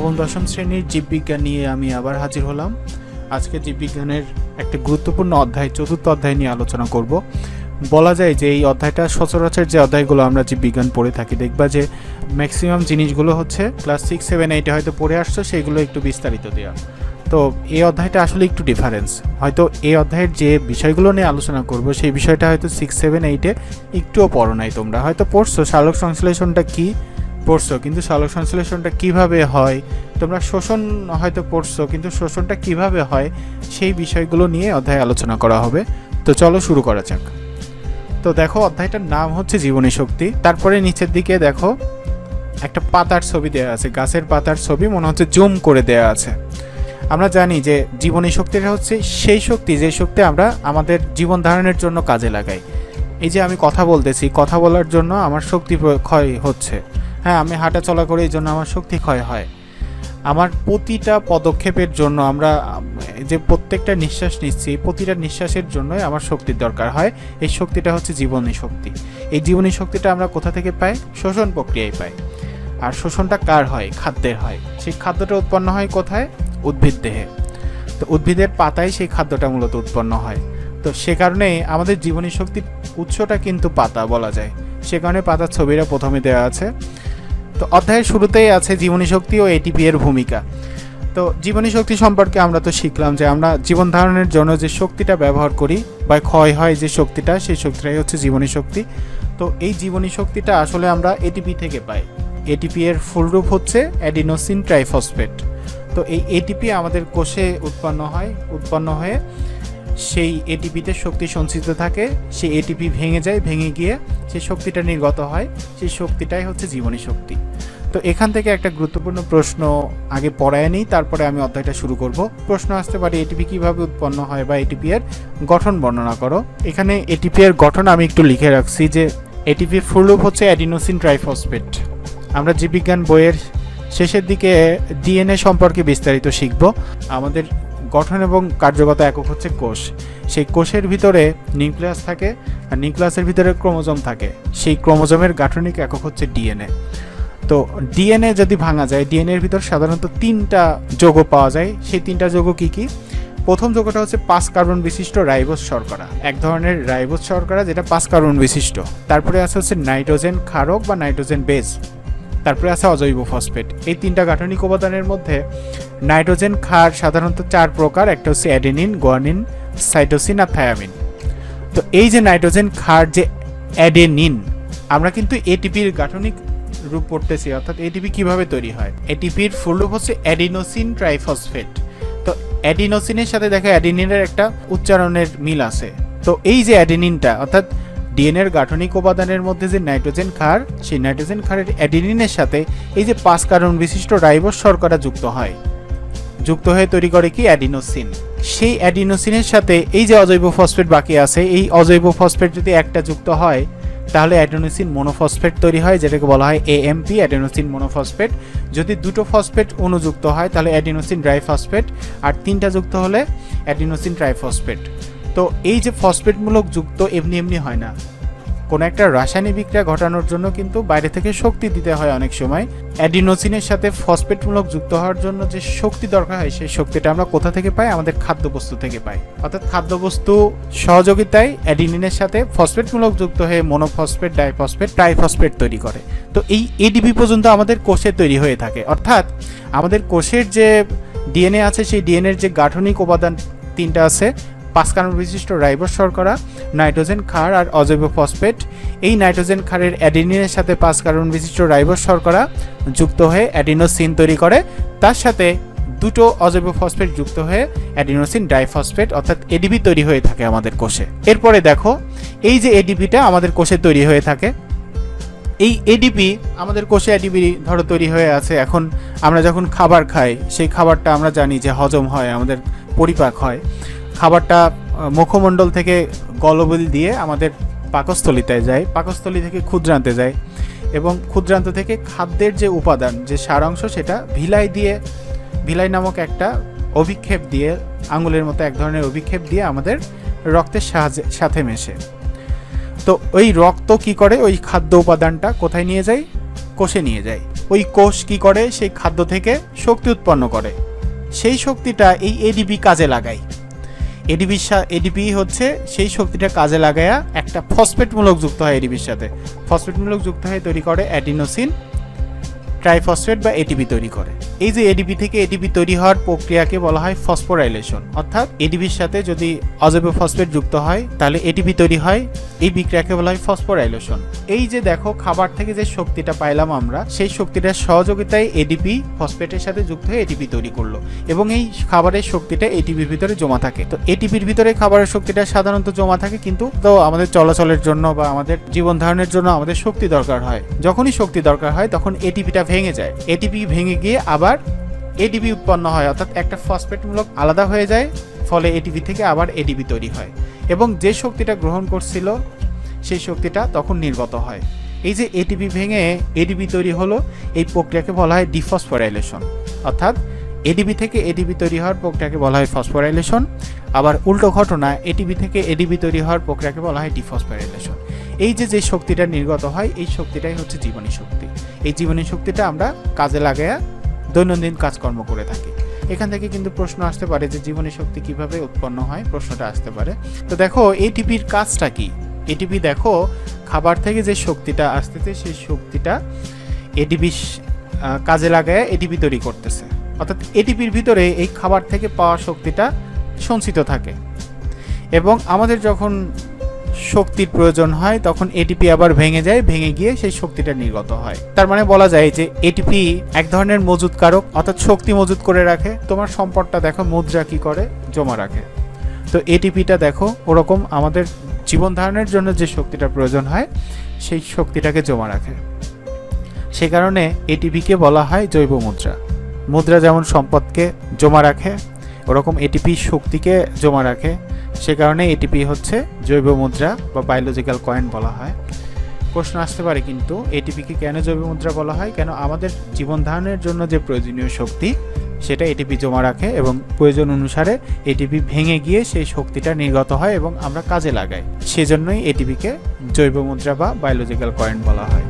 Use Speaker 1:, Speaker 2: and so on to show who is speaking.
Speaker 1: নবম দশম শ্রেণীর জীববিজ্ঞান নিয়ে আমি আবার হাজির হলাম। আজকে জীববিজ্ঞানের একটা গুরুত্বপূর্ণ অধ্যায়, চতুর্থ অধ্যায় নিয়ে আলোচনা করব। বলা যায় যে এই অধ্যায়টা সচরাচর যে অধ্যায়গুলো আমরা জীববিজ্ঞান পড়ে থাকি, দেখবা যে ম্যাক্সিমাম জিনিসগুলো হচ্ছে ক্লাস 6, 7, 8 হয়তো পড়ে আসছো, সেইগুলো একটু বিস্তারিত দেওয়া। তো এই অধ্যায়টা আসলে একটু ডিফারেন্স, হয়তো এই অধ্যায়ের যে বিষয়গুলো নিয়ে আলোচনা করব সেই বিষয়টা হয়তো 6, 7, 8-এ একটুও পড়ো নাই। তোমরা হয়তো পড়ছো সালোক সংশ্লেষণটা কী পড়ছো, কিন্তু সালোক সংশ্লেষণটা কিভাবে হয়, তোমরা শোষণ হয়তো পড়ছো, কিন্তু শোষণটা কিভাবে হয় সেই বিষয়গুলো নিয়ে অধ্যায়ে আলোচনা করা হবে। তো চলো শুরু করা যাক। তো দেখো, অধ্যায়টার নাম হচ্ছে জীবনী শক্তি। তারপরে নিচের দিকে দেখো একটা পাতার ছবি দেওয়া আছে, গাছের পাতার ছবি, মনে হচ্ছে জুম করে দেওয়া আছে। আমরা জানি যে জীবনী শক্তিটা হচ্ছে সেই শক্তি যে শক্তি আমরা আমাদের জীবন ধারণের জন্য কাজে লাগাই। এই যে আমি কথা বলতেছি, কথা বলার জন্য আমার শক্তি ক্ষয় হচ্ছে। হ্যাঁ, আমি হাঁটা চলা করি, এই জন্য আমার শক্তি ক্ষয় হয়। আমার প্রতিটা পদক্ষেপের জন্য, আমরা যে প্রত্যেকটা নিঃশ্বাস নিচ্ছি, প্রতিটা নিঃশ্বাসের জন্যই আমার শক্তির দরকার হয়। এই শক্তিটা হচ্ছে জীবনী শক্তি। এই জীবনী শক্তিটা আমরা কোথা থেকে পাই? শোষণ প্রক্রিয়ায় পাই। আর শোষণটা কার হয়? খাদ্যের হয়। সেই খাদ্যটা উৎপন্ন হয় কোথায়? উদ্ভিদ দেহে। তো উদ্ভিদের পাতায় সেই খাদ্যটা মূলত উৎপন্ন হয়। তো সে কারণে আমাদের জীবনী শক্তির উৎসটা কিন্তু পাতা বলা যায়। সে কারণে পাতার ছবিটা প্রথমে দেওয়া আছে। তো অধ্যায়ের শুরুতেই আছে জীবনী শক্তি ও এটিপি এর ভূমিকা। তো জীবনী শক্তি সম্পর্কে আমরা তো শিখলাম যে আমরা জীবন ধারণের জন্য যে শক্তিটা ব্যবহার করি বা ক্ষয় হয় যে শক্তিটা, সেই শক্তিটাই হচ্ছে জীবনী শক্তি। তো এই জীবনী শক্তিটা আসলে আমরা এটিপি থেকে পাই। এটিপি এর ফুল রূপ হচ্ছে অ্যাডিনোসিন ট্রাইফসফেট। তো এই এটিপি আমাদের কোষে উৎপন্ন হয়ে সেই এটিপিতে শক্তি সঞ্চিত থাকে। সেই এটিপি ভেঙে যায়, ভেঙে গিয়ে সেই শক্তিটা নির্গত হয়। সেই শক্তিটাই হচ্ছে জীবনী শক্তি। তো এখান থেকে একটা গুরুত্বপূর্ণ প্রশ্ন আগে পড়ায় নিই, তারপরে আমি অধ্যায়টা শুরু করব। প্রশ্ন আসতে পারে এটিপি কিভাবে উৎপন্ন হয় বা এটিপি এর গঠন বর্ণনা করো। এখানে এটিপি এর গঠন আমি একটু লিখে রাখছি যে এটিপির ফুল রূপ হচ্ছে অ্যাডিনোসিন ট্রাইফসফেট। আমরা জীববিজ্ঞান বইয়ের শেষের দিকে ডিএনএ সম্পর্কে বিস্তারিত শিখব। আমাদের গঠন এবং কার্যগত একক হচ্ছে কোষ। সেই কোষের ভিতরে নিউক্লিয়াস থাকে, আর নিউক্লিয়াসের ভিতরে ক্রোমোজোম থাকে। সেই ক্রোমোজোমের গাঠনিক একক হচ্ছে ডিএনএ। তো ডিএনএ যদি ভাঙা যায়, ডিএনএর ভিতর সাধারণত 3টা যৌগ পাওয়া যায়। সেই 3টা যৌগ কি কি? প্রথম যৌগটা হচ্ছে 5 কার্বন বিশিষ্ট রাইবোজ শর্করা, এক ধরনের রাইবোজ শর্করা যেটা 5 কার্বন বিশিষ্ট। তারপরে আছে হচ্ছে নাইট্রোজেন ক্ষারক বা নাইট্রোজেন বেস। তারপরে আছে অজৈব ফসফেট। এই 3টা গাঠনিক উপাদানের মধ্যে নাইট্রোজেন ক্ষার সাধারণত 4 প্রকার। একটা হচ্ছে অ্যাডেনিন, গুয়ানিন, সাইটোসিন আর থায়ামিন। তো এই যে নাইট্রোজেন ক্ষার যে অ্যাডেনিন, আমরা কিন্তু এটিপির গাঠনিক রূপ পড়তেছি, অর্থাৎ এটিপি কিভাবে তৈরি হয়। এটিপির ফুল রূপ হচ্ছে অ্যাডিনোসিন ট্রাইফসফেট। তো অ্যাডিনোসিনের সাথে দেখা অ্যাডেনিনের একটা উচ্চারণের মিল আছে। তো এই যে অ্যাডেনিনটা, অর্থাৎ ডিএনএর গাঠনিক উপাদানের মধ্যে যে নাইট্রোজেন ক্ষার, সেই নাইট্রোজেন ক্ষারের অ্যাডেনিনের সাথে এই যে 5 কার্বন বিশিষ্ট রাইবোজ শর্করা যুক্ত হয়ে তৈরি করে কি? অ্যাডিনোসিন। সেই অ্যাডিনোসিনের সাথে এই যে অজৈব ফসফেট বাকি আছে, এই অজৈব ফসফেট যদি একটা যুক্ত হয় তাহলে অ্যাডেনোসিন মনোফসফেট তৈরি হয়, যেটাকে বলা হয় এএমপি, অ্যাডেনোসিন মনোফসফেট। যদি 2টো ফসফেট অনুযুক্ত হয় তাহলে অ্যাডিনোসিন ডাইফসফেট, আর 3টা যুক্ত হলে অ্যাডিনোসিন ট্রাইফসফেট। তো এই যে ফসফেটমূলক যুক্ত এমনি এমনি হয় না। কোনো একটা রাসায়নিক বিক্রিয়া ঘটানোর জন্য কিন্তু বাইরে থেকে শক্তি দিতে হয় অনেক সময়। অ্যাডিনোসিনের সাথে ফসফেটমূলক যুক্ত হওয়ার জন্য যে শক্তি দরকার হয়, সেই শক্তিটা আমরা কোথা থেকে পাই? আমাদের খাদ্যবস্তু থেকে পাই। অর্থাৎ খাদ্যবস্তু সহযোগিতায় অ্যাডিনিনের সাথে ফসফেটমূলক যুক্ত হয়ে মনোফসফেট, ডাইফসফেট, ট্রাইফসফেট তৈরি করে। তো এই এডিপি পর্যন্ত আমাদের কোষে তৈরি হয়ে থাকে। অর্থাৎ আমাদের কোষের যে ডিএনএ আছে, সেই ডিএনএর যে গাঠনিক উপাদান 3টা আছে, 5 কার্বন বিশিষ্ট রাইবোজ শর্করা, নাইট্রোজেন ক্ষার আর অজৈব ফসফেট। এই নাইট্রোজেন ক্ষারের অ্যাডেনিনের সাথে 5 কার্বন বিশিষ্ট রাইবোজ শর্করা যুক্ত হয়ে অ্যাডিনোসিন তৈরি করে। তার সাথে 2টো অজৈব ফসফেট যুক্ত হয়ে অ্যাডিনোসিন ডাইফসফেট, অর্থাৎ এডিপি তৈরি হয়ে থাকে আমাদের কোষে। এরপরে দেখো, এই যে এডিপিটা আমাদের কোষে তৈরি হয়ে থাকে, এই এডিপি আমাদের কোষে এডিপি ধরো তৈরি হয়ে আছে। এখন আমরা যখন খাবার খাই, সেই খাবারটা আমরা জানি যে হজম হয়, আমাদের পরিপাক হয়। খাবারটা মুখমণ্ডল থেকে গলবিল দিয়ে আমাদের পাকস্থলিতে যায়, পাকস্থলী থেকে ক্ষুদ্রান্তে যায়, এবং ক্ষুদ্রান্ত থেকে খাদ্যের যে উপাদান, যে সারাংশ, সেটা ভিলাই নামক একটা অভিক্ষেপ দিয়ে, আঙুলের মতো এক ধরনের অভিক্ষেপ দিয়ে আমাদের রক্তের সাথে মেশে। তো ওই রক্ত কি করে? ওই খাদ্য উপাদানটা কোথায় নিয়ে যায়? কোষে নিয়ে যায়। ওই কোষ কি করে, সেই খাদ্য থেকে শক্তি উৎপন্ন করে, সেই শক্তিটা এই এডিপি কাজে লাগায়। এডিপি হচ্ছে সেই শক্তিটা কাজে লাগায়া একটা ফসফেট মূলক যুক্ত হয় এডিপির সাথে। ফসফেট মূলক যুক্ত হয়ে তৈরি করে অ্যাডিনোসিন ট্রাইফসফেট বা এটিপি তৈরি করে। এই যে এডিপি থেকে এটিপি তৈরি হওয়ার প্রক্রিয়াকে বলা হয় ফসফোরাইলেশন। অর্থাৎ এডিপির সাথে যদি অজৈব ফসফেট যুক্ত হয় তাহলে এটিপি তৈরি হয়, এই বিক্রিয়াকে বলা হয় ফসফোরাইলেশন। এই যে দেখো খাবার থেকে যে শক্তিটা পাইলাম আমরা, সেই শক্তিটার সহযোগিতায় এডিপি ফসফেটের সাথে যুক্ত হয়ে এটিপি তৈরি করলো এবং এই খাবারের শক্তিটা এটিপির ভিতরে জমা থাকে। তো এটিপির ভিতরে খাবারের শক্তিটা সাধারণত জমা থাকে, কিন্তু তো আমাদের চলাচলের জন্য বা আমাদের জীবন ধারণের জন্য আমাদের শক্তি দরকার হয়। যখনই শক্তি দরকার হয় তখন এটিপিটা ভেঙে যায়, এটিপি ভেঙে গিয়ে আবার এডিপি উৎপন্ন হয়, অর্থাৎ একটা ফসফেট মূলক আলাদা হয়ে যায়, ফলে এটিপি থেকে আবার এডিপি তৈরি হয় এবং যে শক্তিটা গ্রহণ করছিল সেই শক্তিটা তখন নির্গত হয়। এই যে এটিপি ভেঙে এডিপি তৈরি হলো, এই প্রক্রিয়াকে বলা হয় ডিফসফোরাইলেশন। অর্থাৎ এডিপি থেকে এডিপি তৈরি হওয়ার প্রক্রিয়াকে বলা হয় ফসফোরাইলেশন, আবার উল্টো ঘটনা এটিপি থেকে এডিপি তৈরি হওয়ার প্রক্রিয়াকে বলা হয় ডিফসফোরাইলেশন। এই যে শক্তিটা নির্গত হয় এই শক্তিটাই হচ্ছে জীবনী শক্তি। এই জীবনী শক্তিটা আমরা কাজে লাগায়া দৈনন্দিন কাজকর্ম করে থাকি। এখান থেকে কিন্তু প্রশ্ন আসতে পারে যে জীবনী শক্তি কিভাবে উৎপন্ন হয়, প্রশ্নটা আসতে পারে। তো দেখো এটিপির কাজটা কি। এটিপি দেখো খাবার থেকে যে শক্তিটা আসতেছে সেই শক্তিটা এটিপি কাজে লাগায় এটিপি তৈরি করতেছে, অর্থাৎ এটিপির ভিতরে এই খাবার থেকে পাওয়া শক্তিটা সঞ্চিত থাকে এবং আমাদের যখন শক্তির প্রয়োজন হয় তখন এটিপি আবার ভেঙে যায়, ভেঙে গিয়ে সেই শক্তিটা নির্গত হয়। তার মানে বলা যায় যে এটিপি এক ধরনের মজুতকারক, অর্থাৎ শক্তি মজুত করে রাখে। তোমার সম্পদটা দেখো মুদ্রা কি করে, জমা রাখে। তো এটিপিটা দেখো ওরকম আমাদের জীবন ধারণের জন্য যে শক্তিটা প্রয়োজন হয় সেই শক্তিটাকে জমা রাখে। সে কারণে এটিপিকে বলা হয় জৈব মুদ্রা। মুদ্রা যেমন সম্পদকে জমা রাখে, ওরকম এটিপি শক্তিকে জমা রাখে। সে কারণে এটিপি হচ্ছে জৈব মুদ্রা বা বায়োলজিক্যাল কয়েন বলা হয়। প্রশ্ন আসতে পারে কিন্তু এটিপিকে কেন জৈব মুদ্রা বলা হয়, কেন আমাদের জীবন ধারণের জন্য যে প্রয়োজনীয় শক্তি সেটা এটিপি জমা রাখে এবং প্রয়োজন অনুসারে এটিপি ভেঙে গিয়ে সেই শক্তিটা নির্গত হয় এবং আমরা কাজে লাগাই। সেজন্যই এটিপিকে জৈব মুদ্রা বা বায়োলজিক্যাল কয়েন বলা হয়।